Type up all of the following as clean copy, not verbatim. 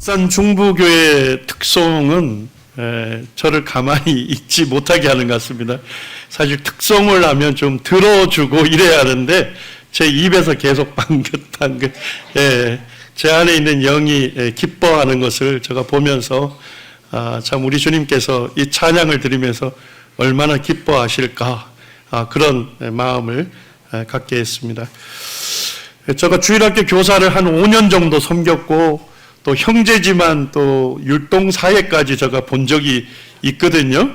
산 중부교회의 특성은 저를 가만히 있지 못하게 하는 것 같습니다. 사실 특성을 하면 좀 들어주고 이래야 하는데 제 입에서 계속 방긋방긋 제 안에 있는 영이 기뻐하는 것을 제가 보면서 참 우리 주님께서 이 찬양을 드리면서 얼마나 기뻐하실까 그런 마음을 갖게 했습니다. 제가 주일학교 교사를 한 5년 정도 섬겼고 또 형제지만 또 율동사회까지 제가 본 적이 있거든요.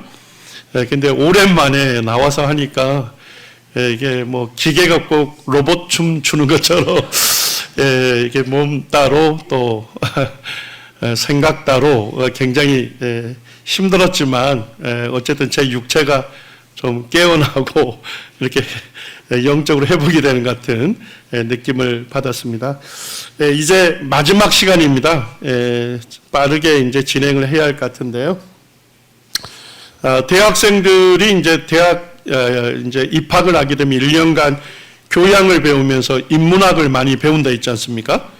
근데 오랜만에 나와서 하니까 이게 뭐 기계가 꼭 로봇 춤 추는 것처럼 이게 몸 따로 또 생각 따로 굉장히 힘들었지만 어쨌든 제 육체가 좀 깨어나고 이렇게 영적으로 회복이 되는 것 같은 느낌을 받았습니다. 이제 마지막 시간입니다. 빠르게 이제 진행을 해야 할 것 같은데요. 대학생들이 이제 이제 입학을 하게 되면 1년간 교양을 배우면서 인문학을 많이 배운다 있지 않습니까?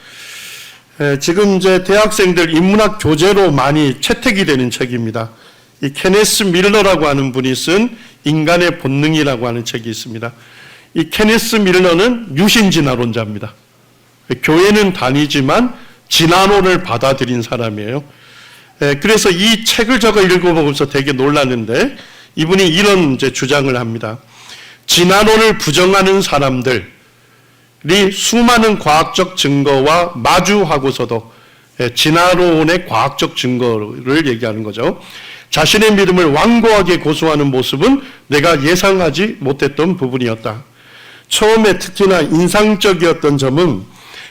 지금 이제 대학생들 인문학 교재로 많이 채택이 되는 책입니다. 이 케네스 밀러라고 하는 분이 쓴 인간의 본능이라고 하는 책이 있습니다. 이 케네스 밀러는 유신진화론자입니다. 교회는 다니지만 진화론을 받아들인 사람이에요. 그래서 이 책을 제가 읽어보면서 되게 놀랐는데 이분이 이런 이제 주장을 합니다. 진화론을 부정하는 사람들이 수많은 과학적 증거와 마주하고서도 진화론의 과학적 증거를 얘기하는 거죠. 자신의 믿음을 완고하게 고수하는 모습은 내가 예상하지 못했던 부분이었다. 처음에 특히나 인상적이었던 점은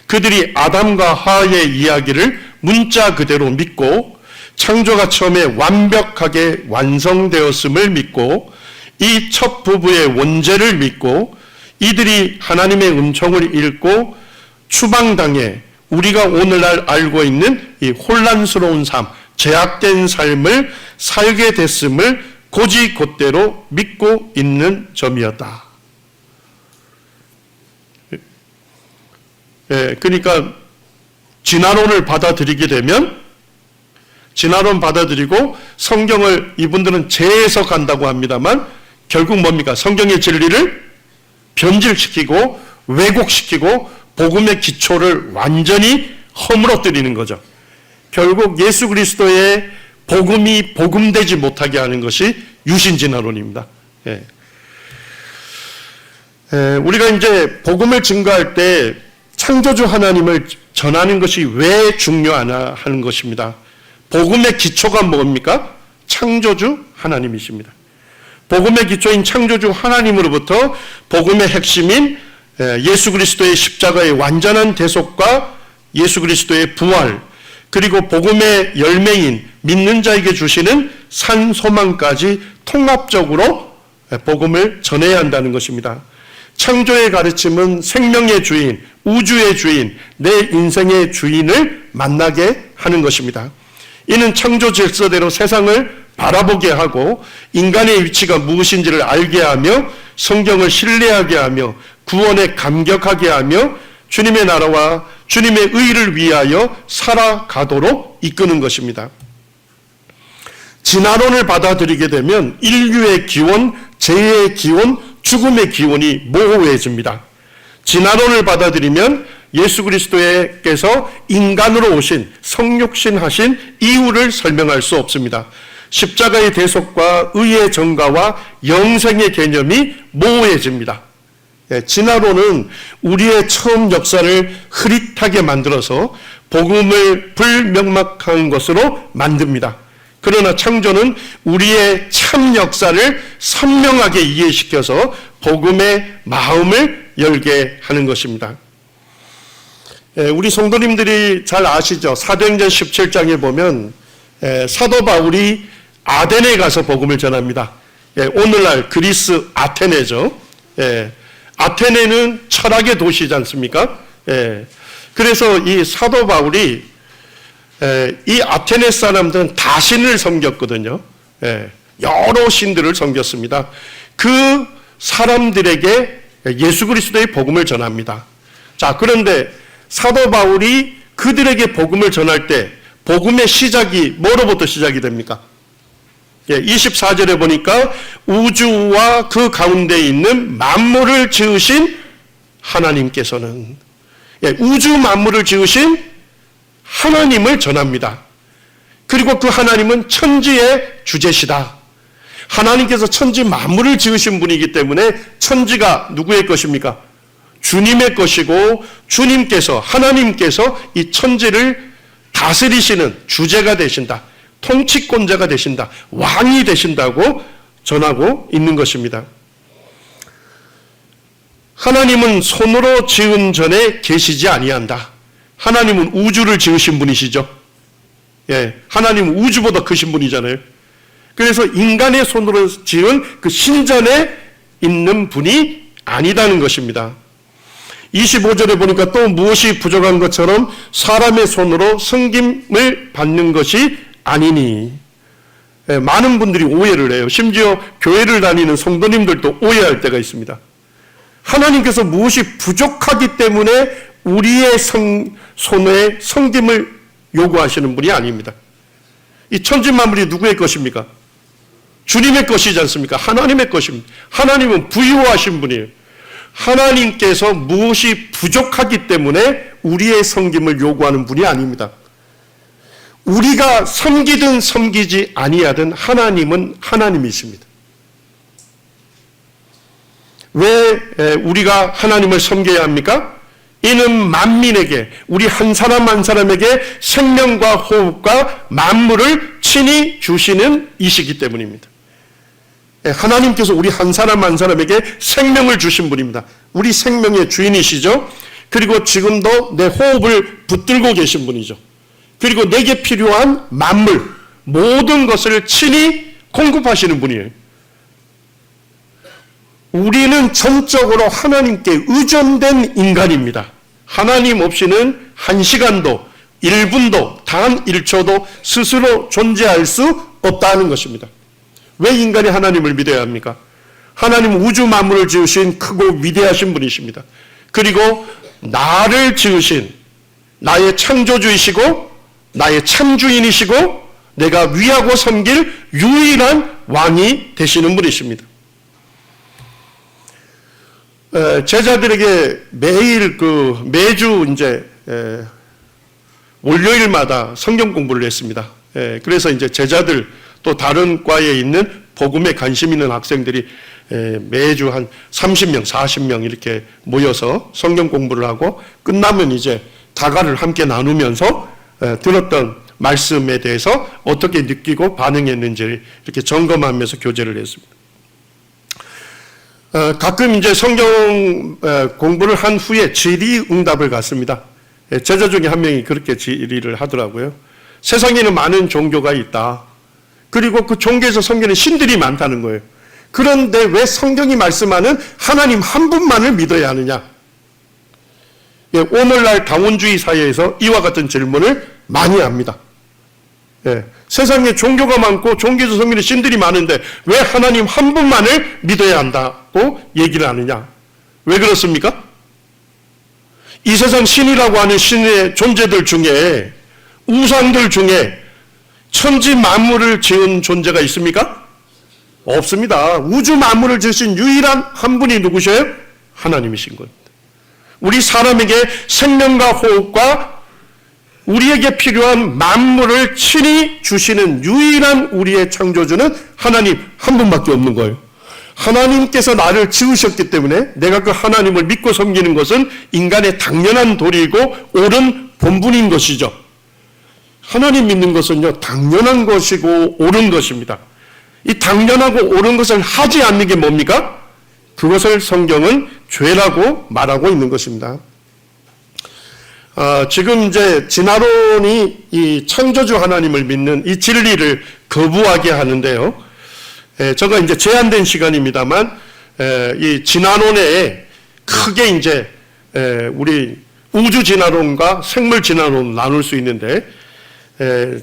그들이 아담과 하와의 이야기를 문자 그대로 믿고 창조가 처음에 완벽하게 완성되었음을 믿고 이 첫 부부의 원죄를 믿고 이들이 하나님의 은총을 잃고 추방당해 우리가 오늘날 알고 있는 이 혼란스러운 삶, 제약된 삶을 살게 됐음을 곧이곧대로 믿고 있는 점이었다. 그러니까 진화론을 받아들이게 되면 진화론 받아들이고 성경을 이분들은 재해석한다고 합니다만 결국 뭡니까? 성경의 진리를 변질시키고 왜곡시키고 복음의 기초를 완전히 허물어뜨리는 거죠. 결국 예수 그리스도의 복음이 복음되지 못하게 하는 것이 유신진화론입니다. 우리가 이제 복음을 증거할 때 창조주 하나님을 전하는 것이 왜 중요하나 하는 것입니다. 복음의 기초가 뭡니까? 창조주 하나님이십니다. 복음의 기초인 창조주 하나님으로부터 복음의 핵심인 예수 그리스도의 십자가의 완전한 대속과 예수 그리스도의 부활 그리고 복음의 열매인 믿는 자에게 주시는 산 소망까지 통합적으로 복음을 전해야 한다는 것입니다. 창조의 가르침은 생명의 주인, 우주의 주인, 내 인생의 주인을 만나게 하는 것입니다. 이는 창조 질서대로 세상을 바라보게 하고 인간의 위치가 무엇인지를 알게 하며 성경을 신뢰하게 하며 구원에 감격하게 하며 주님의 나라와 주님의 의를 위하여 살아가도록 이끄는 것입니다. 진화론을 받아들이게 되면 인류의 기원, 재해의 기원, 죽음의 기원이 모호해집니다. 진화론을 받아들이면 예수 그리스도께서 인간으로 오신 성육신하신 이유를 설명할 수 없습니다. 십자가의 대속과 의의 정가와 영생의 개념이 모호해집니다. 진화론은 우리의 처음 역사를 흐릿하게 만들어서 복음을 불명확한 것으로 만듭니다. 그러나 창조는 우리의 참 역사를 선명하게 이해시켜서 복음의 마음을 열게 하는 것입니다. 우리 성도님들이 잘 아시죠? 사도행전 17장에 보면 사도 바울이 아덴에 가서 복음을 전합니다. 오늘날 그리스 아테네죠. 아테네는 철학의 도시지 않습니까? 그래서 이 사도 바울이 이 아테네 사람들은 다 신을 섬겼거든요. 여러 신들을 섬겼습니다. 그 사람들에게 예수 그리스도의 복음을 전합니다. 자, 그런데 사도 바울이 그들에게 복음을 전할 때 복음의 시작이 뭐로부터 시작이 됩니까? 24절에 보니까 우주와 그 가운데 있는 만물을 지으신 하나님께서는, 우주 만물을 지으신 하나님을 전합니다. 그리고 그 하나님은 천지의 주제시다. 하나님께서 천지 만물을 지으신 분이기 때문에 천지가 누구의 것입니까? 주님의 것이고, 주님께서, 하나님께서 이 천지를 다스리시는 주제가 되신다. 통치권자가 되신다. 왕이 되신다고 전하고 있는 것입니다. 하나님은 손으로 지은 전에 계시지 아니한다. 하나님은 우주를 지으신 분이시죠. 하나님은 우주보다 크신 분이잖아요. 그래서 인간의 손으로 지은 그 신전에 있는 분이 아니다는 것입니다. 25절에 보니까 또 무엇이 부족한 것처럼 사람의 손으로 섬김을 받는 것이 아니니. 많은 분들이 오해를 해요. 심지어 교회를 다니는 성도님들도 오해할 때가 있습니다. 하나님께서 무엇이 부족하기 때문에 우리의 손에 섬김을 요구하시는 분이 아닙니다. 이 천지 만물이 누구의 것입니까? 주님의 것이지 않습니까? 하나님의 것입니다. 하나님은 부유하신 분이에요. 하나님께서 무엇이 부족하기 때문에 우리의 섬김을 요구하는 분이 아닙니다. 우리가 섬기든 섬기지 아니하든 하나님은 하나님이십니다. 왜 우리가 하나님을 섬겨야 합니까? 이는 만민에게, 우리 한 사람 한 사람에게 생명과 호흡과 만물을 친히 주시는 이시기 때문입니다. 하나님께서 우리 한 사람 한 사람에게 생명을 주신 분입니다. 우리 생명의 주인이시죠. 그리고 지금도 내 호흡을 붙들고 계신 분이죠. 그리고 내게 필요한 만물, 모든 것을 친히 공급하시는 분이에요. 우리는 전적으로 하나님께 의존된 인간입니다. 하나님 없이는 한 시간도, 1분도, 단 1초도 스스로 존재할 수 없다는 것입니다. 왜 인간이 하나님을 믿어야 합니까? 하나님은 우주 만물을 지으신 크고 위대하신 분이십니다. 그리고 나를 지으신 나의 창조주이시고 나의 참주인이시고 내가 위하고 섬길 유일한 왕이 되시는 분이십니다. 제자들에게 매주 이제 월요일마다 성경 공부를 했습니다. 그래서 이제 제자들 또 다른 과에 있는 복음에 관심 있는 학생들이 매주 한 30명, 40명 이렇게 모여서 성경 공부를 하고 끝나면 이제 다가를 함께 나누면서 들었던 말씀에 대해서 어떻게 느끼고 반응했는지 이렇게 점검하면서 교제를 했습니다. 가끔 이제 성경 공부를 한 후에 질의응답을 갖습니다. 제자 중에 한 명이 그렇게 질의를 하더라고요. 세상에는 많은 종교가 있다. 그리고 그 종교에서 섬기는 신들이 많다는 거예요. 그런데 왜 성경이 말씀하는 하나님 한 분만을 믿어야 하느냐? 오늘날 다원주의 사회에서 이와 같은 질문을 많이 합니다. 세상에 종교가 많고 종교에서 섬기는 신들이 많은데 왜 하나님 한 분만을 믿어야 한다고 얘기를 하느냐? 왜 그렇습니까? 이 세상 신이라고 하는 신의 존재들 중에, 우상들 중에 천지 만물을 지은 존재가 있습니까? 없습니다. 우주 만물을 지으신 유일한 한 분이 누구셔요? 하나님이신 겁니다. 우리 사람에게 생명과 호흡과 우리에게 필요한 만물을 친히 주시는 유일한 우리의 창조주는 하나님 한 분밖에 없는 거예요. 하나님께서 나를 지으셨기 때문에 내가 그 하나님을 믿고 섬기는 것은 인간의 당연한 도리이고 옳은 본분인 것이죠. 하나님 믿는 것은요, 당연한 것이고 옳은 것입니다. 이 당연하고 옳은 것을 하지 않는 게 뭡니까? 그것을 성경은 죄라고 말하고 있는 것입니다. 지금 이제 진화론이 이 창조주 하나님을 믿는 이 진리를 거부하게 하는데요. 제가 이제 제한된 시간입니다만, 이 진화론에 크게 이제 우리 우주 진화론과 생물 진화론 나눌 수 있는데,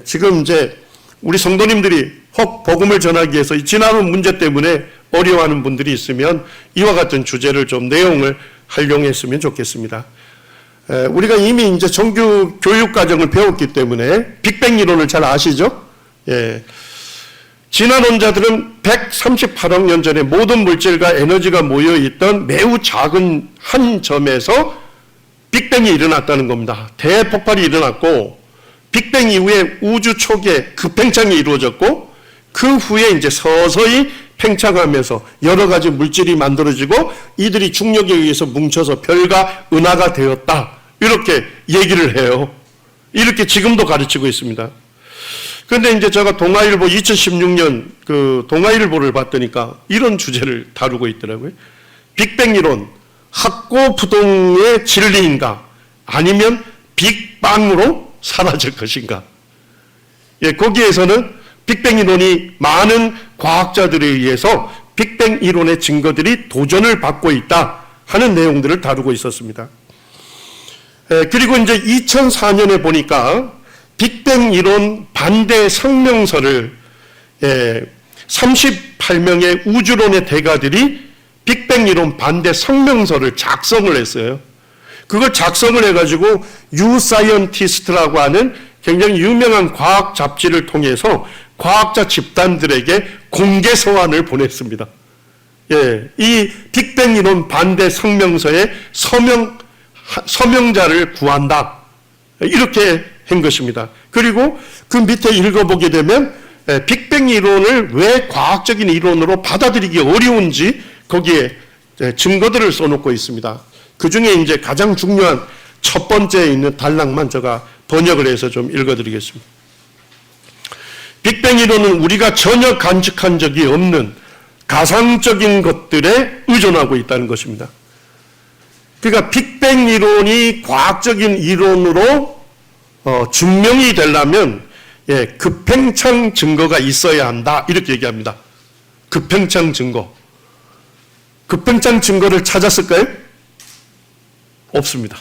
지금 이제 우리 성도님들이 혹 복음을 전하기 위해서 이 진화론 문제 때문에 어려워하는 분들이 있으면 이와 같은 주제를 좀 내용을 활용했으면 좋겠습니다. 우리가 이미 이제 정규 교육 과정을 배웠기 때문에 빅뱅 이론을 잘 아시죠? 예. 진화 논자들은 138억 년 전에 모든 물질과 에너지가 모여 있던 매우 작은 한 점에서 빅뱅이 일어났다는 겁니다. 대폭발이 일어났고 빅뱅 이후에 우주 초기에 급팽창이 이루어졌고 그 후에 이제 서서히 팽창하면서 여러 가지 물질이 만들어지고 이들이 중력에 의해서 뭉쳐서 별과 은하가 되었다. 이렇게 얘기를 해요. 이렇게 지금도 가르치고 있습니다. 그런데 이제 제가 동아일보 2016년 그 동아일보를 봤더니까 이런 주제를 다루고 있더라고요. 빅뱅 이론, 학고부동의 진리인가? 아니면 빅방으로 사라질 것인가? 예, 거기에서는 빅뱅 이론이 많은 과학자들에 의해서 빅뱅 이론의 증거들이 도전을 받고 있다 하는 내용들을 다루고 있었습니다. 그리고 이제 2004년에 보니까 빅뱅 이론 반대 성명서를 38명의 우주론의 대가들이 빅뱅 이론 반대 성명서를 작성을 했어요. 그걸 작성을 해가지고 유사이언티스트라고 하는 굉장히 유명한 과학 잡지를 통해서 과학자 집단들에게 공개 서한을 보냈습니다. 예, 이 빅뱅 이론 반대 성명서에 서명자를 구한다. 이렇게 한 것입니다. 그리고 그 밑에 읽어보게 되면 빅뱅 이론을 왜 과학적인 이론으로 받아들이기 어려운지 거기에 증거들을 써놓고 있습니다. 그 중에 이제 가장 중요한 첫 번째에 있는 단락만 제가 번역을 해서 좀 읽어드리겠습니다. 빅뱅 이론은 우리가 전혀 관측한 적이 없는 가상적인 것들에 의존하고 있다는 것입니다. 그러니까 빅뱅 이론이 과학적인 이론으로 증명이 되려면 급팽창 증거가 있어야 한다. 이렇게 얘기합니다. 급팽창 증거. 급팽창 증거를 찾았을까요? 없습니다.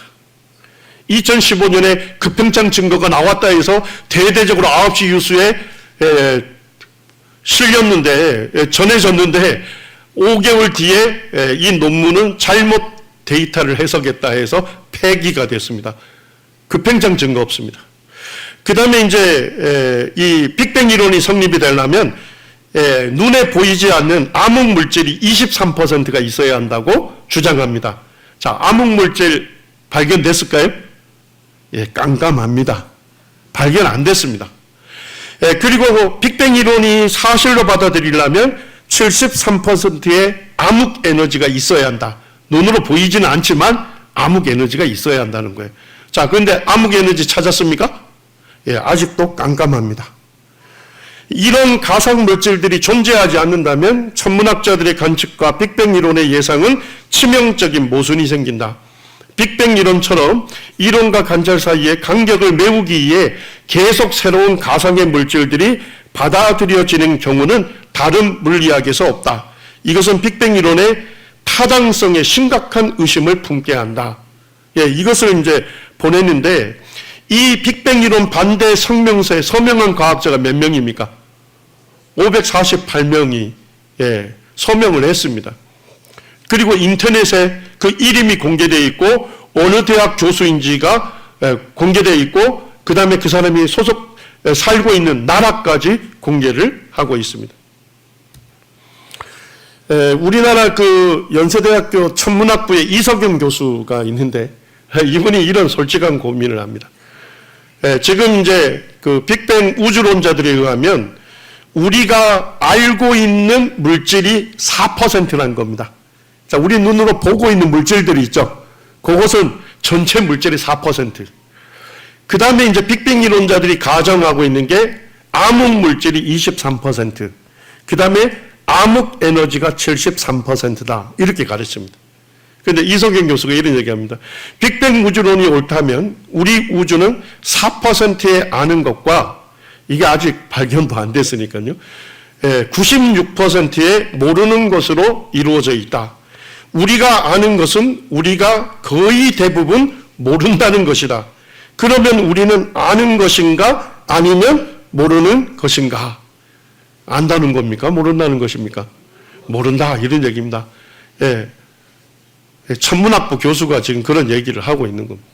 2015년에 급팽창 증거가 나왔다 해서 대대적으로 9시 뉴스에 실렸는데, 전해졌는데 5개월 뒤에 이 논문은 잘못 데이터를 해석했다 해서 폐기가 됐습니다. 급팽창 증거 없습니다. 그 다음에 이제 이 빅뱅 이론이 성립이 되려면 눈에 보이지 않는 암흑 물질이 23%가 있어야 한다고 주장합니다. 자, 암흑 물질 발견됐을까요? 예, 깜깜합니다. 발견 안 됐습니다. 그리고 빅뱅 이론이 사실로 받아들이려면 73%의 암흑 에너지가 있어야 한다. 눈으로 보이지는 않지만 암흑 에너지가 있어야 한다는 거예요. 자, 그런데 암흑 에너지 찾았습니까? 예, 아직도 깜깜합니다. 이런 가상 물질들이 존재하지 않는다면 천문학자들의 관측과 빅뱅 이론의 예상은 치명적인 모순이 생긴다. 빅뱅 이론처럼 이론과 관절 사이의 간격을 메우기 위해 계속 새로운 가상의 물질들이 받아들여지는 경우는 다른 물리학에서 없다. 이것은 빅뱅 이론의 타당성에 심각한 의심을 품게 한다. 예, 이것을 이제 보냈는데 이 빅뱅 이론 반대 성명서에 서명한 과학자가 몇 명입니까? 548명이 서명을 했습니다. 그리고 인터넷에 그 이름이 공개되어 있고 어느 대학 교수인지가 공개되어 있고 그 다음에 그 사람이 살고 있는 나라까지 공개를 하고 있습니다. 우리나라 그 연세대학교 천문학부의 이석영 교수가 있는데 이분이 이런 솔직한 고민을 합니다. 지금 이제 그 빅뱅 우주론자들에 의하면 우리가 알고 있는 물질이 4%라는 겁니다. 자, 우리 눈으로 보고 있는 물질들이 있죠. 그것은 전체 물질의 4%. 그 다음에 이제 빅뱅 이론자들이 가정하고 있는 게 암흑 물질이 23%. 그 다음에 암흑 에너지가 73%다. 이렇게 가르칩니다. 그런데 이석영 교수가 이런 얘기합니다. 빅뱅 우주론이 옳다면 우리 우주는 4%의 아는 것과 이게 아직 발견도 안 됐으니까요. 96%의 모르는 것으로 이루어져 있다. 우리가 아는 것은 우리가 거의 대부분 모른다는 것이다. 그러면 우리는 아는 것인가 아니면 모르는 것인가? 안다는 겁니까? 모른다는 것입니까? 모른다 이런 얘기입니다. 천문학부 교수가 지금 그런 얘기를 하고 있는 겁니다.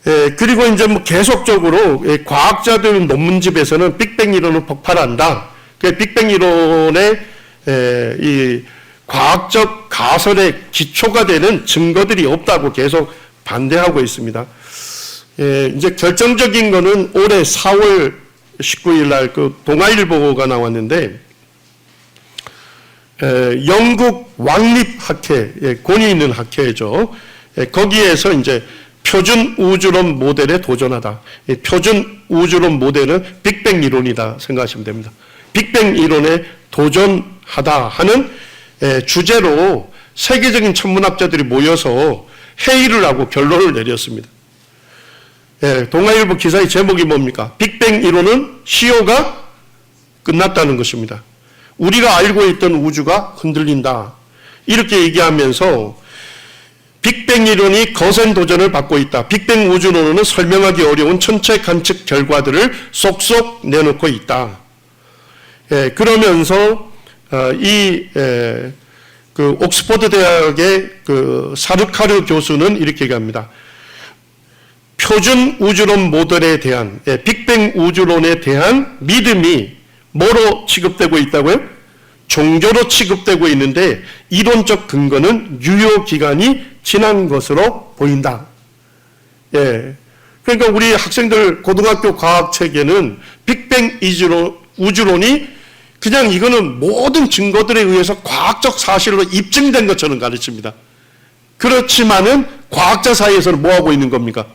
그리고 이제 뭐 계속적으로 과학자들 논문집에서는 빅뱅 이론은 폭발한다. 그 빅뱅 이론의 이 과학적 가설의 기초가 되는 증거들이 없다고 계속 반대하고 있습니다. 이제 결정적인 거는 올해 4월 19일 날 그 동아일보가 나왔는데, 영국 왕립학회, 권위 있는 학회죠. 거기에서 이제 표준 우주론 모델에 도전하다. 표준 우주론 모델은 빅뱅 이론이다 생각하시면 됩니다. 빅뱅 이론에 도전하다 하는 주제로 세계적인 천문학자들이 모여서 회의를 하고 결론을 내렸습니다. 동아일보 기사의 제목이 뭡니까? 빅뱅 이론은 시효가 끝났다는 것입니다. 우리가 알고 있던 우주가 흔들린다. 이렇게 얘기하면서 빅뱅 이론이 거센 도전을 받고 있다. 빅뱅 우주론은 설명하기 어려운 천체 관측 결과들을 쏙쏙 내놓고 있다. 그러면서 그 옥스퍼드 대학의 그 사르카르 교수는 이렇게 얘기합니다. 표준 우주론 모델에 대한 빅뱅 우주론에 대한 믿음이 뭐로 취급되고 있다고요? 종교로 취급되고 있는데 이론적 근거는 유효 기간이 지난 것으로 보인다. 그러니까 우리 학생들 고등학교 과학 책에는 빅뱅 우주론이 그냥 이거는 모든 증거들에 의해서 과학적 사실로 입증된 것처럼 가르칩니다. 그렇지만은 과학자 사이에서는 뭐 하고 있는 겁니까?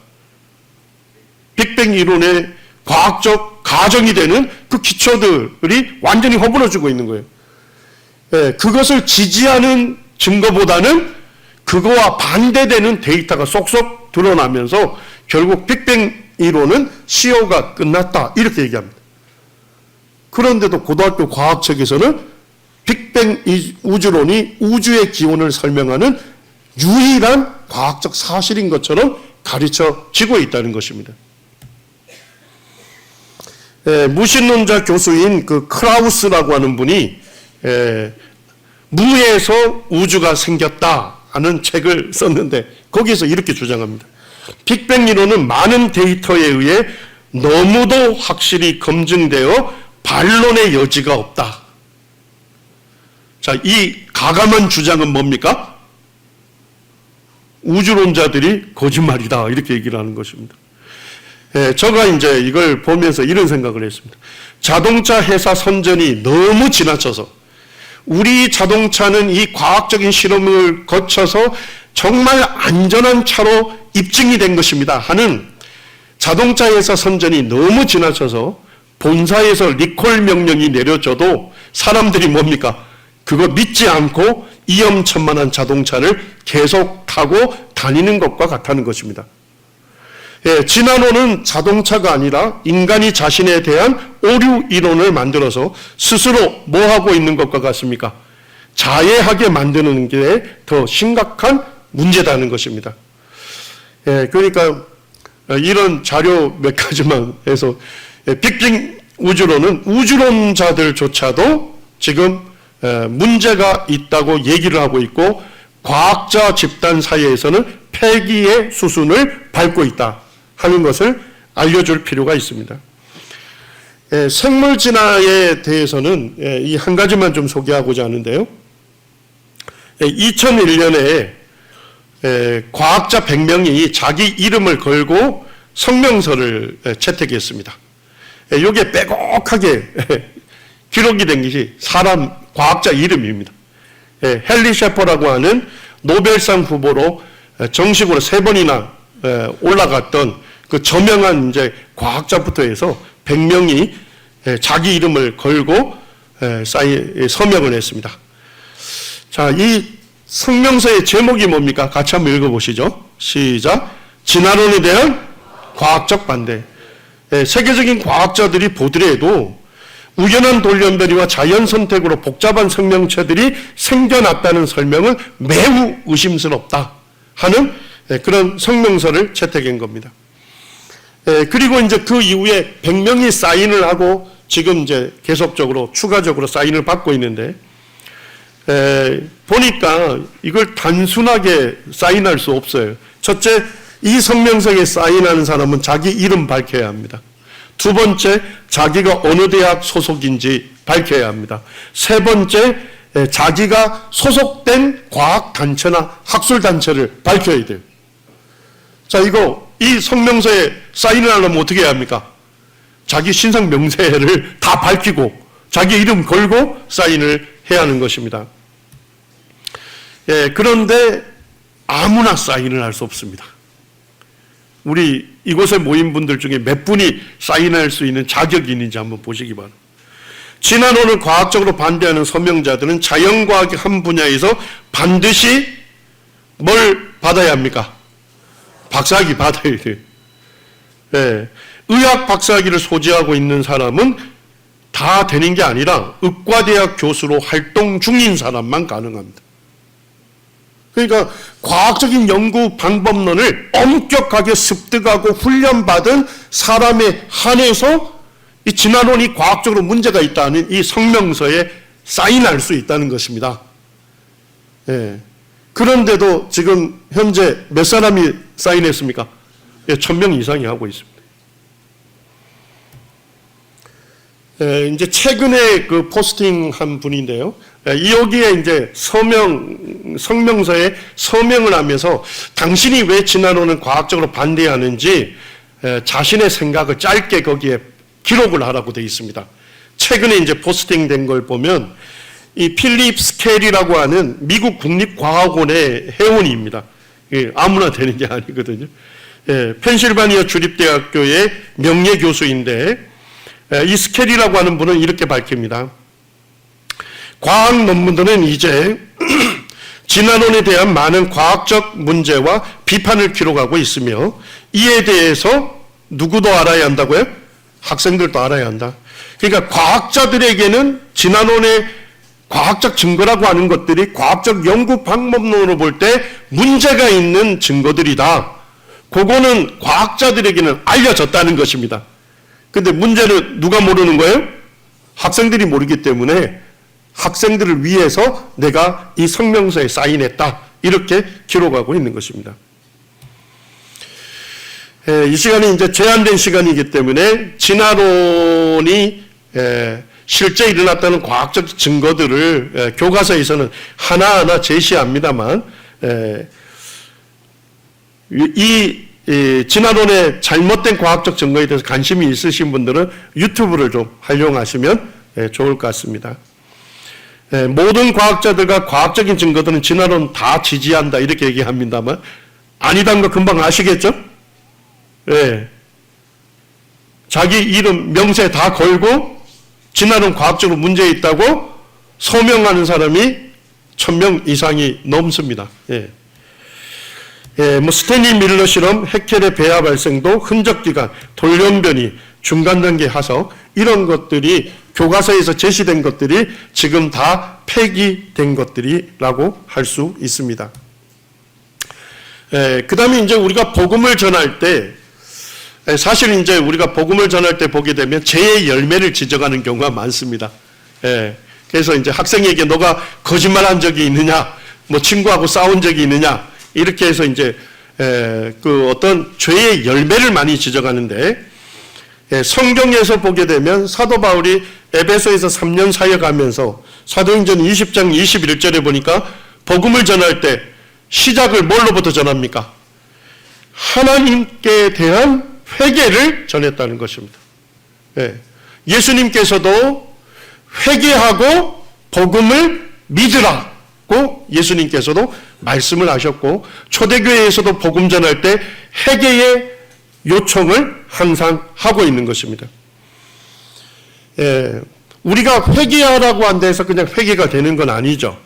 빅뱅 이론의 과학적 가정이 되는 그 기초들이 완전히 허물어지고 있는 거예요. 그것을 지지하는 증거보다는 그거와 반대되는 데이터가 쏙쏙 드러나면서 결국 빅뱅 이론은 시효가 끝났다 이렇게 얘기합니다. 그런데도 고등학교 과학책에서는 빅뱅 우주론이 우주의 기원을 설명하는 유일한 과학적 사실인 것처럼 가르쳐지고 있다는 것입니다. 무신론자 교수인 그 크라우스라고 하는 분이 무에서 우주가 생겼다 하는 책을 썼는데 거기에서 이렇게 주장합니다. 빅뱅 이론은 많은 데이터에 의해 너무도 확실히 검증되어 반론의 여지가 없다. 자, 이 가감한 주장은 뭡니까? 우주론자들이 거짓말이다 이렇게 얘기를 하는 것입니다. 제가 이제 이걸 보면서 이런 생각을 했습니다. 자동차 회사 선전이 너무 지나쳐서 우리 자동차는 이 과학적인 실험을 거쳐서 정말 안전한 차로 입증이 된 것입니다 하는 자동차 회사 선전이 너무 지나쳐서 본사에서 리콜 명령이 내려져도 사람들이 뭡니까? 그거 믿지 않고 위험천만한 자동차를 계속 타고 다니는 것과 같다는 것입니다. 진화론은 자동차가 아니라 인간이 자신에 대한 오류 이론을 만들어서 스스로 뭐 하고 있는 것과 같습니까? 자해하게 만드는 게 더 심각한 문제다는 것입니다. 그러니까 이런 자료 몇 가지만 해서 빅뱅 우주론은 우주론자들조차도 지금 문제가 있다고 얘기를 하고 있고 과학자 집단 사이에서는 폐기의 수순을 밟고 있다 하는 것을 알려줄 필요가 있습니다. 생물 진화에 대해서는 이 한 가지만 좀 소개하고자 하는데요. 2001년에 과학자 100명이 자기 이름을 걸고 성명서를 채택했습니다. 이게 빼곡하게 기록이 된 것이 사람 과학자 이름입니다. 헨리 셰퍼라고 하는 노벨상 후보로 정식으로 3번이나 올라갔던 그 저명한 이제 과학자부터 해서 100명이 자기 이름을 걸고 서명을 했습니다. 자, 이 성명서의 제목이 뭡니까? 같이 한번 읽어보시죠. 시작. 진화론에 대한 과학적 반대. 세계적인 과학자들이 보더라도 우연한 돌연변이와 자연 선택으로 복잡한 생명체들이 생겨났다는 설명은 매우 의심스럽다 하는 그런 성명서를 채택한 겁니다. 그리고 이제 그 이후에 100명이 사인을 하고 지금 이제 계속적으로 추가적으로 사인을 받고 있는데 보니까 이걸 단순하게 사인할 수 없어요. 첫째, 이 성명서에 사인하는 사람은 자기 이름 밝혀야 합니다. 두 번째, 자기가 어느 대학 소속인지 밝혀야 합니다. 세 번째, 자기가 소속된 과학단체나 학술단체를 밝혀야 돼요. 자, 이 성명서에 사인을 하려면 어떻게 해야 합니까? 자기 신상 명세를 다 밝히고 자기 이름 걸고 사인을 해야 하는 것입니다. 그런데 아무나 사인을 할 수 없습니다. 우리 이곳에 모인 분들 중에 몇 분이 사인할 수 있는 자격이 있는지 한번 보시기 바랍니다. 진화론을 과학적으로 반대하는 서명자들은 자연과학의 한 분야에서 반드시 뭘 받아야 합니까? 박사학위 받아야 돼요. 의학 박사학위를 소지하고 있는 사람은 다 되는 게 아니라 의과대학 교수로 활동 중인 사람만 가능합니다. 그러니까 과학적인 연구 방법론을 엄격하게 습득하고 훈련받은 사람에 한해서 이 진화론이 과학적으로 문제가 있다는 이 성명서에 사인할 수 있다는 것입니다. 그런데도 지금 현재 몇 사람이 사인했습니까? 1000명 이상이 하고 있습니다. 이제 최근에 그 포스팅한 분인데요. 여기에 이제 성명서에 서명을 하면서 당신이 왜 진화론을 과학적으로 반대하는지 자신의 생각을 짧게 거기에 기록을 하라고 되어 있습니다. 최근에 이제 포스팅된 걸 보면 이 필립 스켈이라고 하는 미국 국립과학원의 회원입니다. 아무나 되는 게 아니거든요. 펜실바니아 주립대학교의 명예교수인데 이 스켈이라고 하는 분은 이렇게 밝힙니다. 과학 논문들은 이제 진화론에 대한 많은 과학적 문제와 비판을 기록하고 있으며 이에 대해서 누구도 알아야 한다고요? 학생들도 알아야 한다. 그러니까 과학자들에게는 진화론의 과학적 증거라고 하는 것들이 과학적 연구 방법론으로 볼 때 문제가 있는 증거들이다. 그거는 과학자들에게는 알려졌다는 것입니다. 근데 문제는 누가 모르는 거예요? 학생들이 모르기 때문에 학생들을 위해서 내가 이 성명서에 사인했다. 이렇게 기록하고 있는 것입니다. 이 시간이 이제 제한된 시간이기 때문에 진화론이 실제 일어났다는 과학적 증거들을 교과서에서는 하나하나 제시합니다만 이 진화론의 잘못된 과학적 증거에 대해서 관심이 있으신 분들은 유튜브를 좀 활용하시면 좋을 것 같습니다. 모든 과학자들과 과학적인 증거들은 진화론 다 지지한다 이렇게 얘기합니다만 아니다는 거 금방 아시겠죠? 자기 이름 명세 다 걸고 진화론 과학적으로 문제 있다고 소명하는 사람이 1000명 이상이 넘습니다. 스탠리 밀러 실험, 해켈의 배아 발생도, 흔적 기간, 돌연변이, 중간 단계 하석 이런 것들이 교과서에서 제시된 것들이 지금 다 폐기된 것들이라고 할 수 있습니다. 그 다음에 이제 우리가 복음을 전할 때 사실 이제 우리가 복음을 전할 때 보게 되면 죄의 열매를 지적하는 경우가 많습니다. 그래서 이제 학생에게 너가 거짓말한 적이 있느냐, 뭐 친구하고 싸운 적이 있느냐 이렇게 해서 이제 그 어떤 죄의 열매를 많이 지적하는데 성경에서 보게 되면 사도 바울이 에베소에서 3년 사역하면서 사도행전 20장 21절에 보니까 복음을 전할 때 시작을 뭘로부터 전합니까? 하나님께 대한 회개를 전했다는 것입니다. 예수님께서도 회개하고 복음을 믿으라고 예수님께서도 말씀을 하셨고 초대교회에서도 복음 전할 때 회개의 요청을 항상 하고 있는 것입니다. 우리가 회개하라고 한 데서 그냥 회개가 되는 건 아니죠.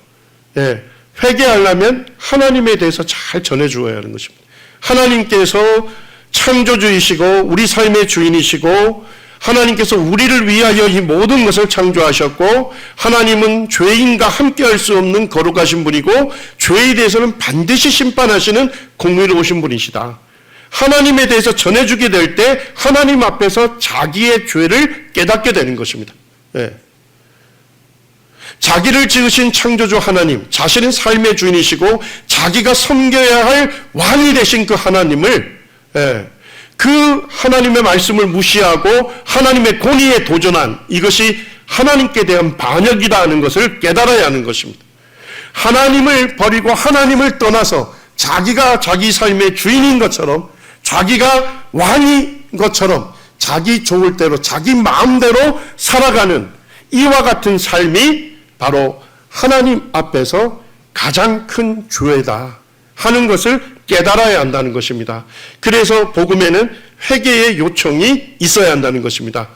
회개하려면 하나님에 대해서 잘 전해주어야 하는 것입니다. 하나님께서 창조주이시고 우리 삶의 주인이시고 하나님께서 우리를 위하여 이 모든 것을 창조하셨고 하나님은 죄인과 함께할 수 없는 거룩하신 분이고 죄에 대해서는 반드시 심판하시는 공의로우신 분이시다. 하나님에 대해서 전해주게 될 때 하나님 앞에서 자기의 죄를 깨닫게 되는 것입니다. 자기를 지으신 창조주 하나님, 자신은 삶의 주인이시고 자기가 섬겨야 할 왕이 되신 그 하나님을, 그 하나님의 말씀을 무시하고 하나님의 권위에 도전한, 이것이 하나님께 대한 반역이다 하는 것을 깨달아야 하는 것입니다. 하나님을 버리고 하나님을 떠나서 자기가 자기 삶의 주인인 것처럼, 자기가 왕인 것처럼 자기 좋을 대로 자기 마음대로 살아가는 이와 같은 삶이 바로 하나님 앞에서 가장 큰 죄다 하는 것을 깨달아야 한다는 것입니다. 그래서 복음에는 회개의 요청이 있어야 한다는 것입니다.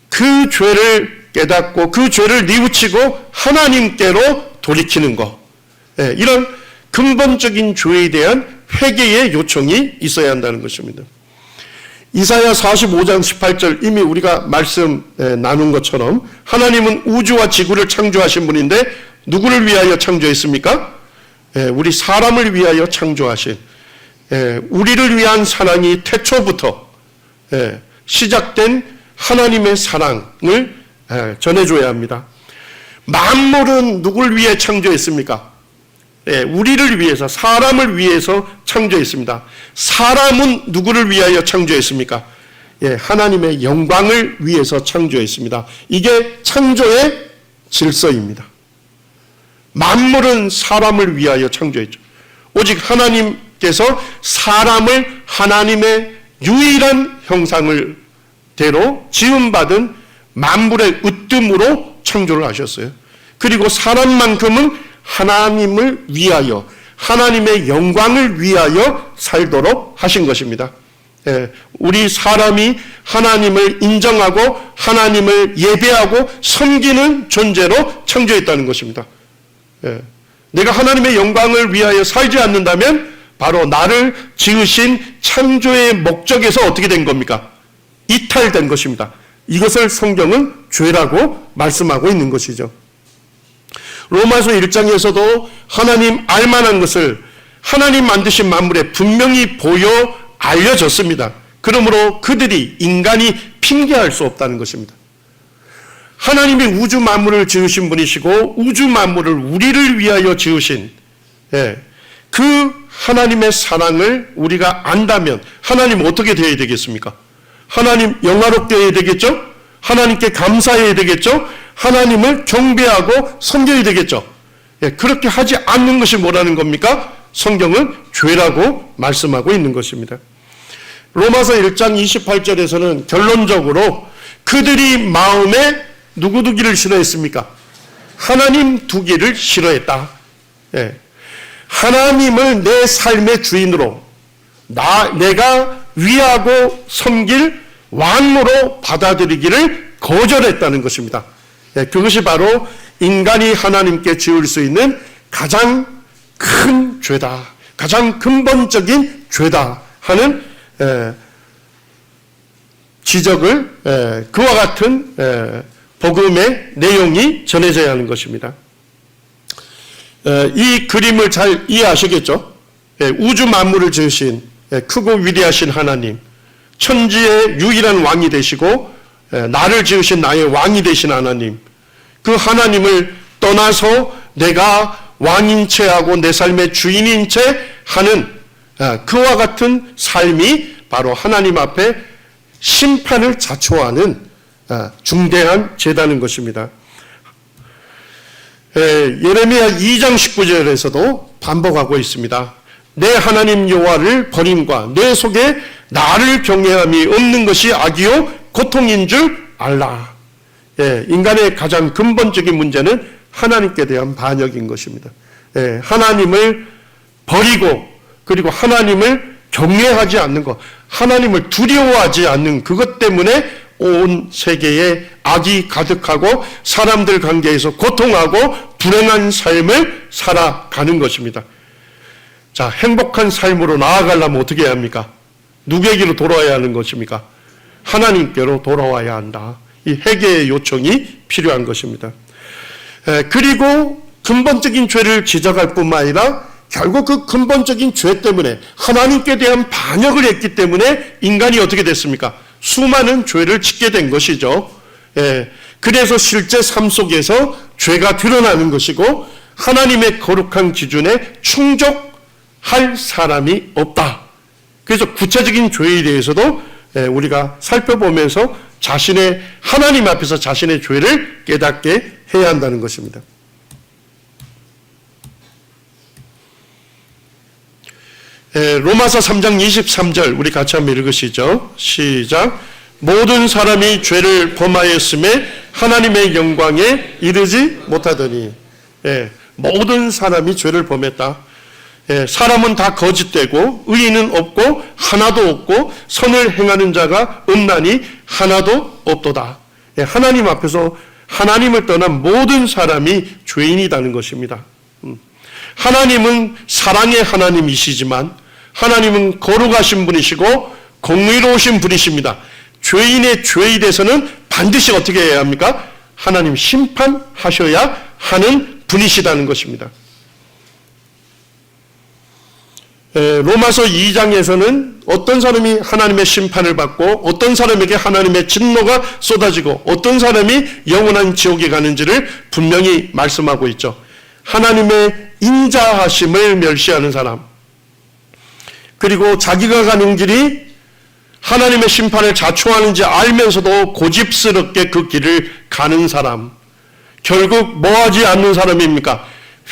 그 죄를 깨닫고 그 죄를 뉘우치고 하나님께로 돌이키는 것, 이런 근본적인 죄에 대한 회개의 요청이 있어야 한다는 것입니다. 이사야 45장 18절, 이미 우리가 말씀 나눈 것처럼 하나님은 우주와 지구를 창조하신 분인데 누구를 위하여 창조했습니까? 우리 사람을 위하여 창조하신, 우리를 위한 사랑이 태초부터 시작된 하나님의 사랑을 전해줘야 합니다. 만물은 누구를 위해 창조했습니까? 우리를 위해서, 사람을 위해서 창조했습니다. 사람은 누구를 위하여 창조했습니까? 하나님의 영광을 위해서 창조했습니다. 이게 창조의 질서입니다. 만물은 사람을 위하여 창조했죠. 오직 하나님께서 사람을 하나님의 유일한 형상을 대로 지음받은 만물의 으뜸으로 창조를 하셨어요. 그리고 사람만큼은 하나님을 위하여, 하나님의 영광을 위하여 살도록 하신 것입니다. 우리 사람이 하나님을 인정하고 하나님을 예배하고 섬기는 존재로 창조했다는 것입니다. 내가 하나님의 영광을 위하여 살지 않는다면 바로 나를 지으신 창조의 목적에서 어떻게 된 겁니까? 이탈된 것입니다. 이것을 성경은 죄라고 말씀하고 있는 것이죠. 로마서 1장에서도 하나님 알만한 것을 하나님 만드신 만물에 분명히 보여 알려졌습니다. 그러므로 그들이, 인간이 핑계할 수 없다는 것입니다. 하나님이 우주 만물을 지으신 분이시고 우주 만물을 우리를 위하여 지으신 그 하나님의 사랑을 우리가 안다면 하나님 어떻게 되어야 되겠습니까? 하나님 영화롭게 해야 되겠죠? 하나님께 감사해야 되겠죠? 하나님을 경배하고 섬겨야 되겠죠? 그렇게 하지 않는 것이 뭐라는 겁니까? 성경은 죄라고 말씀하고 있는 것입니다. 로마서 1장 28절에서는 결론적으로 그들이 마음에 누구 두기를 싫어했습니까? 하나님 두기를 싫어했다. 하나님을 내 삶의 주인으로, 내가 위하고 섬길 왕으로 받아들이기를 거절했다는 것입니다. 그것이 바로 인간이 하나님께 지을 수 있는 가장 큰 죄다, 가장 근본적인 죄다 하는 지적을, 그와 같은 복음의 내용이 전해져야 하는 것입니다. 이 그림을 잘 이해하시겠죠? 우주 만물을 지으신 크고 위대하신 하나님, 천지의 유일한 왕이 되시고 나를 지으신 나의 왕이 되신 하나님, 그 하나님을 떠나서 내가 왕인 채하고 내 삶의 주인인 채 하는 그와 같은 삶이 바로 하나님 앞에 심판을 자초하는 중대한 죄다는 것입니다. 예레미야 2장 19절에서도 반복하고 있습니다. 내 하나님 여호와를 버림과 내 속에 나를 경외함이 없는 것이 악이요 고통인 줄 알라. 인간의 가장 근본적인 문제는 하나님께 대한 반역인 것입니다. 하나님을 버리고 그리고 하나님을 경외하지 않는 것, 하나님을 두려워하지 않는 그것 때문에 온 세계에 악이 가득하고 사람들 관계에서 고통하고 불행한 삶을 살아가는 것입니다. 자, 행복한 삶으로 나아가려면 어떻게 해야 합니까? 누구에게로 돌아와야 하는 것입니까? 하나님께로 돌아와야 한다. 이 회개의 요청이 필요한 것입니다. 그리고 근본적인 죄를 지적할 뿐만 아니라 결국 그 근본적인 죄 때문에 하나님께 대한 반역을 했기 때문에 인간이 어떻게 됐습니까? 수많은 죄를 짓게 된 것이죠. 그래서 실제 삶 속에서 죄가 드러나는 것이고 하나님의 거룩한 기준에 충족할 사람이 없다. 그래서 구체적인 죄에 대해서도 우리가 살펴보면서 하나님 앞에서 자신의 죄를 깨닫게 해야 한다는 것입니다. 로마서 3장 23절 우리 같이 한번 읽으시죠. 시작. 모든 사람이 죄를 범하였음에 하나님의 영광에 이르지 못하더니. 모든 사람이 죄를 범했다. 사람은 다 거짓되고 의인은 없고 하나도 없고 선을 행하는 자가 없나니 하나도 없도다. 하나님 앞에서 하나님을 떠난 모든 사람이 죄인이라는 것입니다. 하나님은 사랑의 하나님이시지만 하나님은 거룩하신 분이시고 공의로우신 분이십니다. 죄인의 죄에 대해서는 반드시 어떻게 해야 합니까? 하나님 심판하셔야 하는 분이시다는 것입니다. 로마서 2장에서는 어떤 사람이 하나님의 심판을 받고 어떤 사람에게 하나님의 진노가 쏟아지고 어떤 사람이 영원한 지옥에 가는지를 분명히 말씀하고 있죠. 하나님의 인자하심을 멸시하는 사람, 그리고 자기가 가는 길이 하나님의 심판을 자초하는지 알면서도 고집스럽게 그 길을 가는 사람, 결국 뭐하지 않는 사람입니까?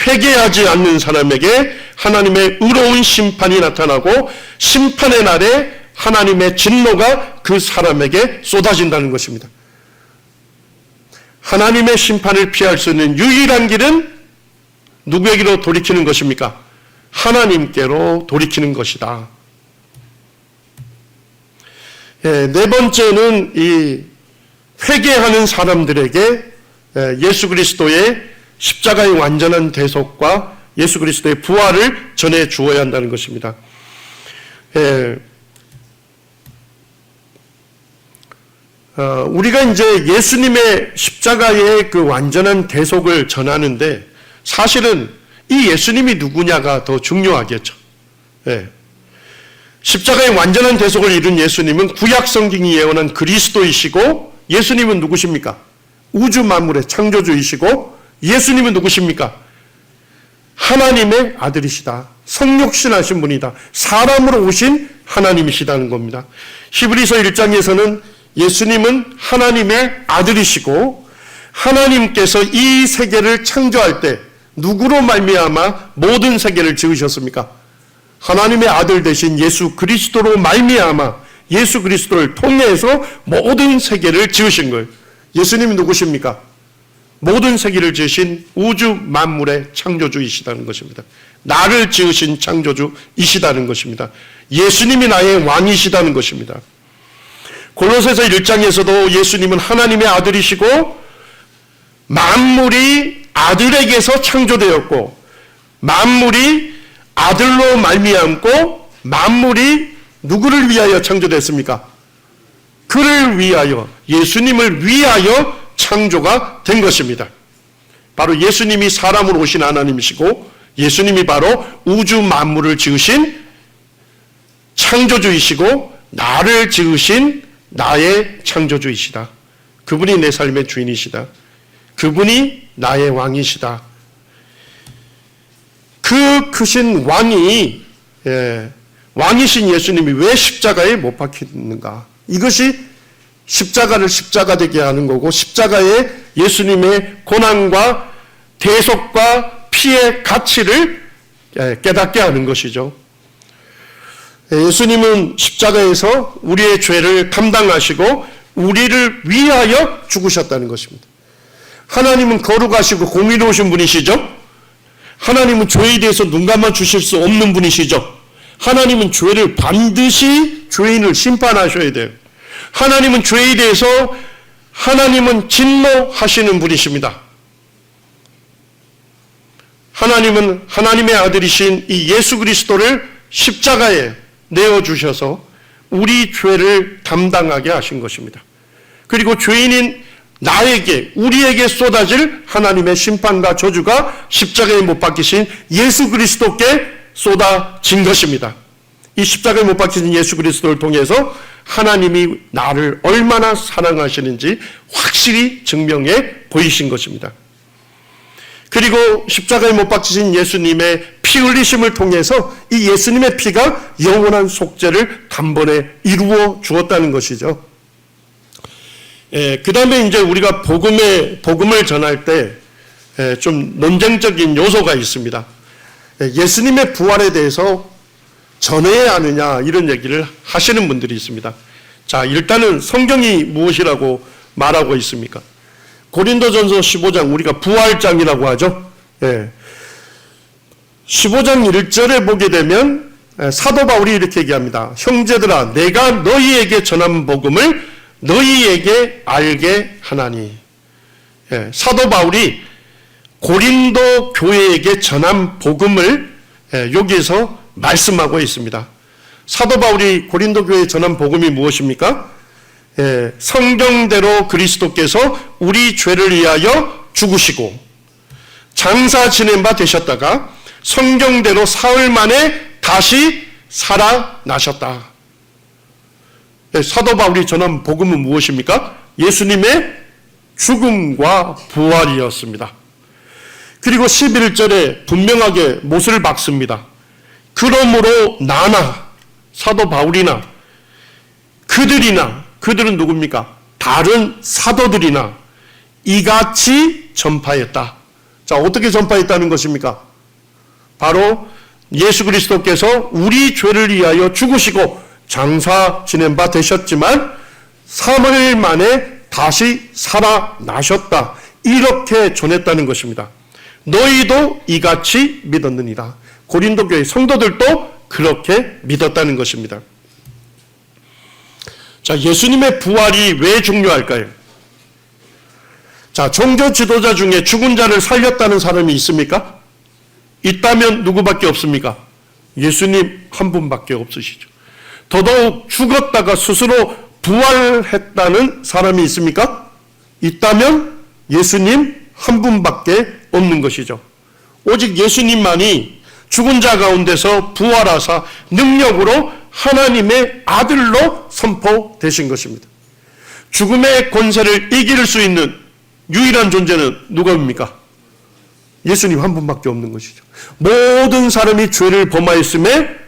회개하지 않는 사람에게 하나님의 의로운 심판이 나타나고 심판의 날에 하나님의 진노가 그 사람에게 쏟아진다는 것입니다. 하나님의 심판을 피할 수 있는 유일한 길은 누구에게로 돌이키는 것입니까? 하나님께로 돌이키는 것이다. 네 번째는 이 회개하는 사람들에게 예수 그리스도의 십자가의 완전한 대속과 예수 그리스도의 부활을 전해 주어야 한다는 것입니다. 우리가 이제 예수님의 십자가의 그 완전한 대속을 전하는데 사실은 이 예수님이 누구냐가 더 중요하겠죠. 십자가의 완전한 대속을 이룬 예수님은 구약 성경이 예언한 그리스도이시고 예수님은 누구십니까? 우주 만물의 창조주이시고 예수님은 누구십니까? 하나님의 아들이시다. 성육신하신 분이다. 사람으로 오신 하나님이시다는 겁니다. 히브리서 1장에서는 예수님은 하나님의 아들이시고 하나님께서 이 세계를 창조할 때 누구로 말미암아 모든 세계를 지으셨습니까? 하나님의 아들 되신 예수 그리스도로 말미암아 예수 그리스도를 통해서 모든 세계를 지으신 거예요. 예수님이 누구십니까? 모든 세계를 지으신 우주 만물의 창조주이시다는 것입니다. 나를 지으신 창조주이시다는 것입니다. 예수님이 나의 왕이시다는 것입니다. 골로새서 1장에서도 예수님은 하나님의 아들이시고 만물이 아들에게서 창조되었고 만물이 아들로 말미암고 만물이 누구를 위하여 창조됐습니까? 그를 위하여, 예수님을 위하여 창조가 된 것입니다. 바로 예수님이 사람으로 오신 하나님이시고 예수님이 바로 우주 만물을 지으신 창조주이시고 나를 지으신 나의 창조주이시다. 그분이 내 삶의 주인이시다. 그분이 나의 왕이시다. 그 크신 왕이 왕이신 예수님이 왜 십자가에 못 박혔는가? 이것이 십자가를 십자가 되게 하는 거고 십자가에 예수님의 고난과 대속과 피의 가치를 깨닫게 하는 것이죠. 예수님은 십자가에서 우리의 죄를 감당하시고 우리를 위하여 죽으셨다는 것입니다. 하나님은 거룩하시고 공의로우신 분이시죠. 하나님은 죄에 대해서 눈 감아 주실 수 없는 분이시죠. 하나님은 죄를 반드시 죄인을 심판하셔야 돼요. 하나님은 죄에 대해서 하나님은 진노하시는 분이십니다. 하나님은 하나님의 아들이신 이 예수 그리스도를 십자가에 내어주셔서 우리 죄를 담당하게 하신 것입니다. 그리고 죄인인 나에게, 우리에게 쏟아질 하나님의 심판과 저주가 십자가에 못 박히신 예수 그리스도께 쏟아진 것입니다. 이 십자가에 못 박히신 예수 그리스도를 통해서 하나님이 나를 얼마나 사랑하시는지 확실히 증명해 보이신 것입니다. 그리고 십자가에 못 박히신 예수님의 피 흘리심을 통해서 이 예수님의 피가 영원한 속죄를 단번에 이루어 주었다는 것이죠. 그 다음에 이제 우리가 복음을 전할 때 좀 논쟁적인 요소가 있습니다. 예수님의 부활에 대해서 전해야 하느냐 이런 얘기를 하시는 분들이 있습니다. 자, 일단은 성경이 무엇이라고 말하고 있습니까? 고린도전서 15장, 우리가 부활장이라고 하죠. 15장 1절에 보게 되면 사도 바울이 이렇게 얘기합니다. 형제들아, 내가 너희에게 전한 복음을 너희에게 알게 하나니. 사도 바울이 고린도 교회에게 전한 복음을 여기서 말씀하고 있습니다. 사도 바울이 고린도 교회에 전한 복음이 무엇입니까? 성경대로 그리스도께서 우리 죄를 위하여 죽으시고 장사 지낸 바 되셨다가 성경대로 사흘 만에 다시 살아나셨다. 사도 바울이 전한 복음은 무엇입니까? 예수님의 죽음과 부활이었습니다. 그리고 11절에 분명하게 못을 박습니다. 그러므로 나나 사도 바울이나 그들은 누굽니까? 다른 사도들이나 이같이 전파했다. 자, 어떻게 전파했다는 것입니까? 바로 예수 그리스도께서 우리 죄를 위하여 죽으시고 장사 지낸 바 되셨지만 3일 만에 다시 살아나셨다. 이렇게 전했다는 것입니다. 너희도 이같이 믿었느니라. 고린도 교회 성도들도 그렇게 믿었다는 것입니다. 자, 예수님의 부활이 왜 중요할까요? 자, 종교 지도자 중에 죽은 자를 살렸다는 사람이 있습니까? 있다면 누구밖에 없습니까? 예수님 한 분밖에 없으시죠. 더더욱 죽었다가 스스로 부활했다는 사람이 있습니까? 있다면 예수님 한 분밖에 없는 것이죠. 오직 예수님만이 죽은 자 가운데서 부활하사 능력으로 하나님의 아들로 선포되신 것입니다. 죽음의 권세를 이길 수 있는 유일한 존재는 누구입니까? 예수님 한 분밖에 없는 것이죠. 모든 사람이 죄를 범하였음에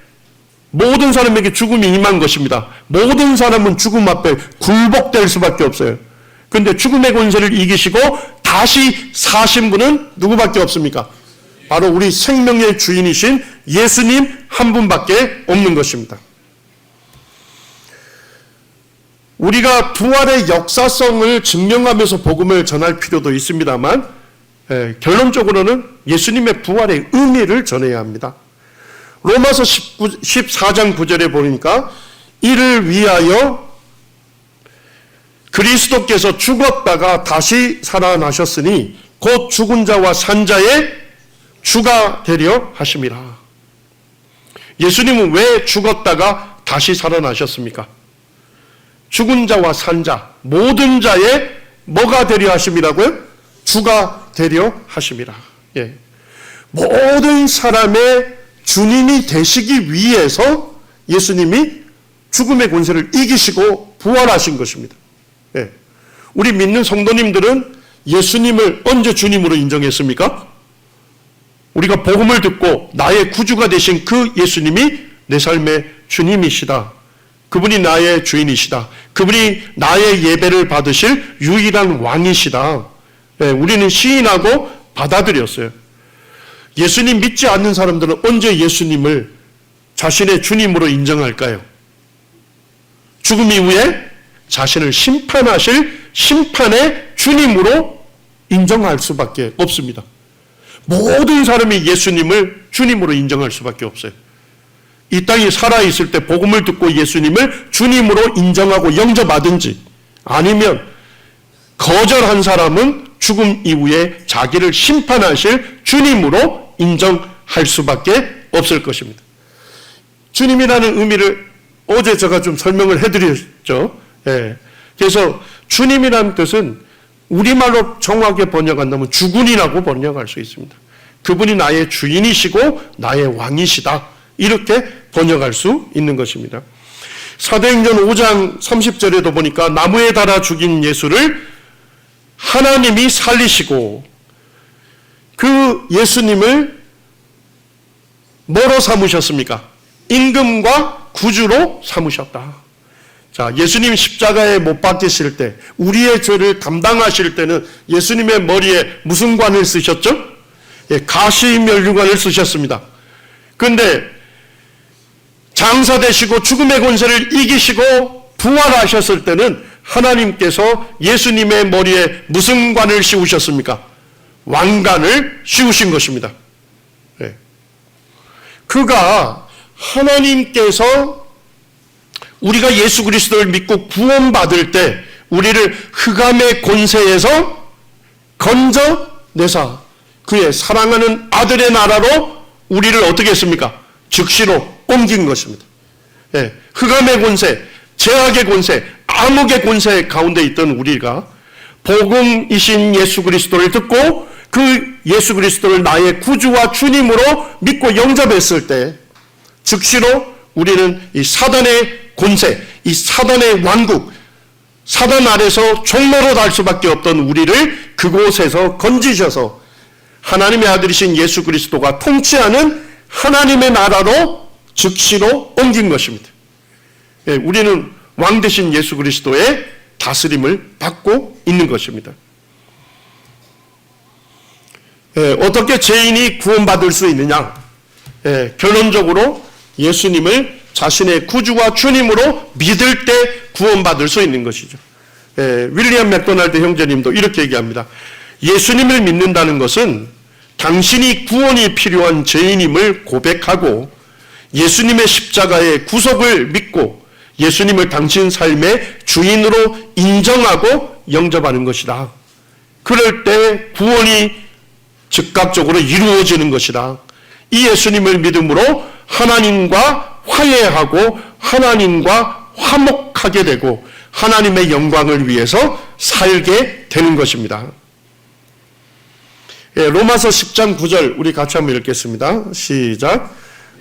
모든 사람에게 죽음이 임한 것입니다. 모든 사람은 죽음 앞에 굴복될 수밖에 없어요. 그런데 죽음의 권세를 이기시고 다시 사신 분은 누구밖에 없습니까? 바로 우리 생명의 주인이신 예수님 한 분밖에 없는 것입니다. 우리가 부활의 역사성을 증명하면서 복음을 전할 필요도 있습니다만 결론적으로는 예수님의 부활의 의미를 전해야 합니다. 로마서 14장 9절에 보니까 이를 위하여 그리스도께서 죽었다가 다시 살아나셨으니 곧 죽은 자와 산 자의 주가 되려 하심이라. 예수님은 왜 죽었다가 다시 살아나셨습니까? 죽은 자와 산 자, 모든 자의 뭐가 되려 하심이라고요? 주가 되려 하심이라. 예. 모든 사람의 주님이 되시기 위해서 예수님이 죽음의 권세를 이기시고 부활하신 것입니다. 예. 우리 믿는 성도님들은 예수님을 언제 주님으로 인정했습니까? 우리가 복음을 듣고 나의 구주가 되신 그 예수님이 내 삶의 주님이시다. 그분이 나의 주인이시다. 그분이 나의 예배를 받으실 유일한 왕이시다. 예, 우리는 시인하고 받아들였어요. 예수님 믿지 않는 사람들은 언제 예수님을 자신의 주님으로 인정할까요? 죽음 이후에 자신을 심판하실 심판의 주님으로 인정할 수밖에 없습니다. 모든 사람이 예수님을 주님으로 인정할 수밖에 없어요. 이 땅에 살아있을 때 복음을 듣고 예수님을 주님으로 인정하고 영접하든지 아니면 거절한 사람은 죽음 이후에 자기를 심판하실 주님으로 인정할 수밖에 없을 것입니다. 주님이라는 의미를 어제 제가 좀 설명을 해드렸죠. 예. 그래서 주님이라는 뜻은 우리말로 정확하게 번역한다면 주군이라고 번역할 수 있습니다. 그분이 나의 주인이시고 나의 왕이시다. 이렇게 번역할 수 있는 것입니다. 사도행전 5장 30절에도 보니까 나무에 달아 죽인 예수를 하나님이 살리시고 그 예수님을 뭐로 삼으셨습니까? 임금과 구주로 삼으셨다. 자, 예수님 십자가에 못 박히실 때, 우리의 죄를 감당하실 때는 예수님의 머리에 무슨 관을 쓰셨죠? 예, 가시면류관을 쓰셨습니다. 그런데 장사되시고 죽음의 권세를 이기시고 부활하셨을 때는 하나님께서 예수님의 머리에 무슨 관을 씌우셨습니까? 왕관을 씌우신 것입니다. 예. 그가 하나님께서 우리가 예수 그리스도를 믿고 구원받을 때 우리를 흑암의 권세에서 건져내사 그의 사랑하는 아들의 나라로 우리를 어떻게 했습니까? 즉시로 옮긴 것입니다. 예, 흑암의 권세, 죄악의 권세, 암흑의 권세 가운데 있던 우리가 복음이신 예수 그리스도를 듣고 그 예수 그리스도를 나의 구주와 주님으로 믿고 영접했을 때 즉시로 우리는 이 사단의 권세, 이 사단의 왕국, 사단 아래서 종로로 달 수밖에 없던 우리를 그곳에서 건지셔서 하나님의 아들이신 예수 그리스도가 통치하는 하나님의 나라로 즉시로 옮긴 것입니다. 예, 우리는 왕 되신 예수 그리스도의 다스림을 받고 있는 것입니다. 예, 어떻게 죄인이 구원받을 수 있느냐? 예, 결론적으로 예수님을 자신의 구주와 주님으로 믿을 때 구원받을 수 있는 것이죠. 예, 윌리엄 맥도날드 형제님도 이렇게 얘기합니다. 예수님을 믿는다는 것은 당신이 구원이 필요한 죄인임을 고백하고 예수님의 십자가의 구속을 믿고 예수님을 당신 삶의 주인으로 인정하고 영접하는 것이다. 그럴 때 구원이 즉각적으로 이루어지는 것이다. 이 예수님을 믿음으로 하나님과 화해하고 하나님과 화목하게 되고 하나님의 영광을 위해서 살게 되는 것입니다. 예, 로마서 10장 9절 우리 같이 한번 읽겠습니다. 시작.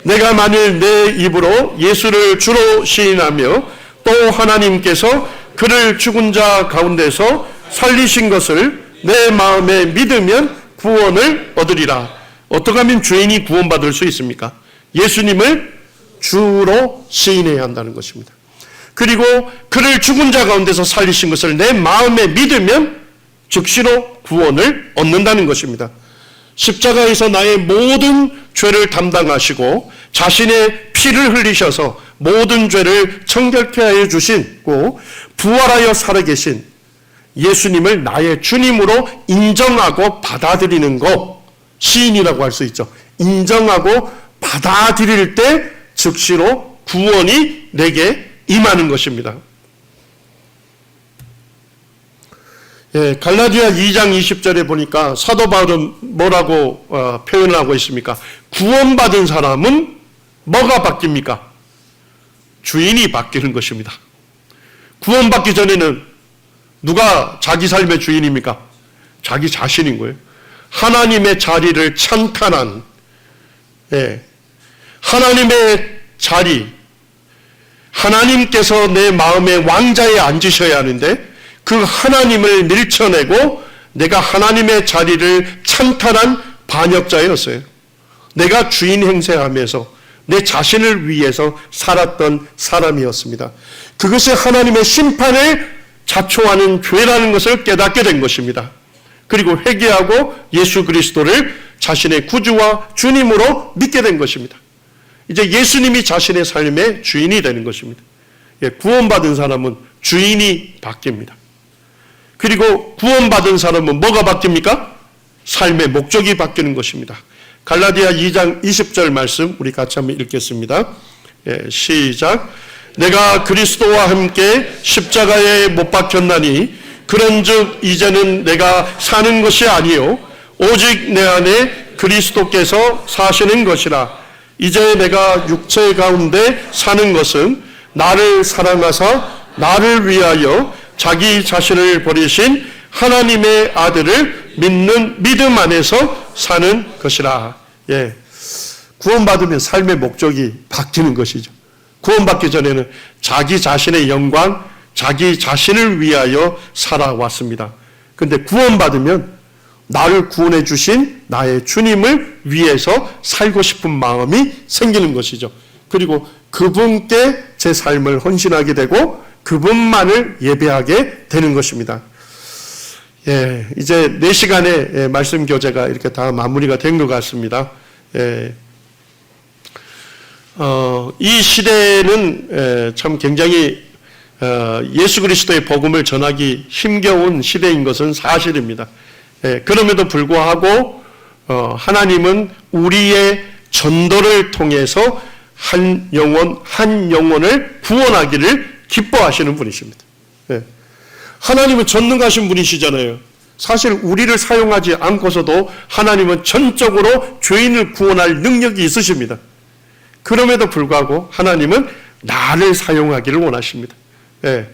내가 만일 내 입으로 예수를 주로 시인하며 또 하나님께서 그를 죽은 자 가운데서 살리신 것을 내 마음에 믿으면 구원을 얻으리라. 어떻게 하면 죄인이 구원받을 수 있습니까? 예수님을 주로 시인해야 한다는 것입니다. 그리고 그를 죽은 자 가운데서 살리신 것을 내 마음에 믿으면 즉시로 구원을 얻는다는 것입니다. 십자가에서 나의 모든 죄를 담당하시고 자신의 피를 흘리셔서 모든 죄를 청결케 하여 주시고 부활하여 살아계신 예수님을 나의 주님으로 인정하고 받아들이는 것, 시인이라고 할 수 있죠. 인정하고 받아들일 때 즉시로 구원이 내게 임하는 것입니다. 예, 갈라디아 2장 20절에 보니까 사도 바울은 뭐라고 표현을 하고 있습니까? 구원받은 사람은 뭐가 바뀝니까? 주인이 바뀌는 것입니다. 구원받기 전에는 누가 자기 삶의 주인입니까? 자기 자신인 거예요. 하나님의 자리를 찬탄한, 예, 하나님의 자리, 하나님께서 내 마음의 왕자에 앉으셔야 하는데 그 하나님을 밀쳐내고 내가 하나님의 자리를 찬탄한 반역자였어요. 내가 주인 행세하면서 내 자신을 위해서 살았던 사람이었습니다. 그것이 하나님의 심판을 자초하는 죄라는 것을 깨닫게 된 것입니다. 그리고 회개하고 예수 그리스도를 자신의 구주와 주님으로 믿게 된 것입니다. 이제 예수님이 자신의 삶의 주인이 되는 것입니다. 예, 구원받은 사람은 주인이 바뀝니다. 그리고 구원받은 사람은 뭐가 바뀝니까? 삶의 목적이 바뀌는 것입니다. 갈라디아 2장 20절 말씀 우리 같이 한번 읽겠습니다. 예, 시작. 내가 그리스도와 함께 십자가에 못 박혔나니 그런즉 이제는 내가 사는 것이 아니요 오직 내 안에 그리스도께서 사시는 것이라. 이제 내가 육체 가운데 사는 것은 나를 사랑하사 나를 위하여 자기 자신을 버리신 하나님의 아들을 믿는 믿음 안에서 사는 것이라. 예, 구원받으면 삶의 목적이 바뀌는 것이죠. 구원받기 전에는 자기 자신의 영광, 자기 자신을 위하여 살아왔습니다. 그런데 구원받으면 나를 구원해 주신 나의 주님을 위해서 살고 싶은 마음이 생기는 것이죠. 그리고 그분께 제 삶을 헌신하게 되고 그분만을 예배하게 되는 것입니다. 예, 이제 4시간의 말씀 교제가 이렇게 다 마무리가 된 것 같습니다. 예, 이 시대는 참 굉장히 예수 그리스도의 복음을 전하기 힘겨운 시대인 것은 사실입니다. 예, 그럼에도 불구하고 하나님은 우리의 전도를 통해서 한 영혼을 구원하기를 기뻐하시는 분이십니다. 예. 하나님은 전능하신 분이시잖아요. 사실 우리를 사용하지 않고서도 하나님은 전적으로 죄인을 구원할 능력이 있으십니다. 그럼에도 불구하고 하나님은 나를 사용하기를 원하십니다. 예.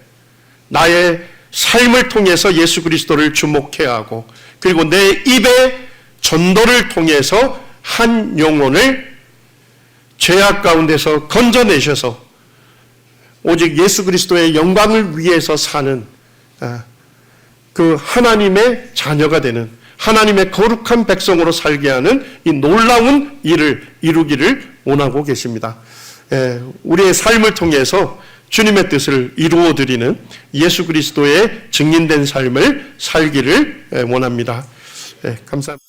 나의 삶을 통해서 예수 그리스도를 주목해야 하고, 그리고 내 입의 전도를 통해서 한 영혼을 죄악 가운데서 건져내셔서 오직 예수 그리스도의 영광을 위해서 사는 그 하나님의 자녀가 되는, 하나님의 거룩한 백성으로 살게 하는 이 놀라운 일을 이루기를 원하고 계십니다. 우리의 삶을 통해서 주님의 뜻을 이루어드리는 예수 그리스도의 증인된 삶을 살기를 원합니다. 감사합니다.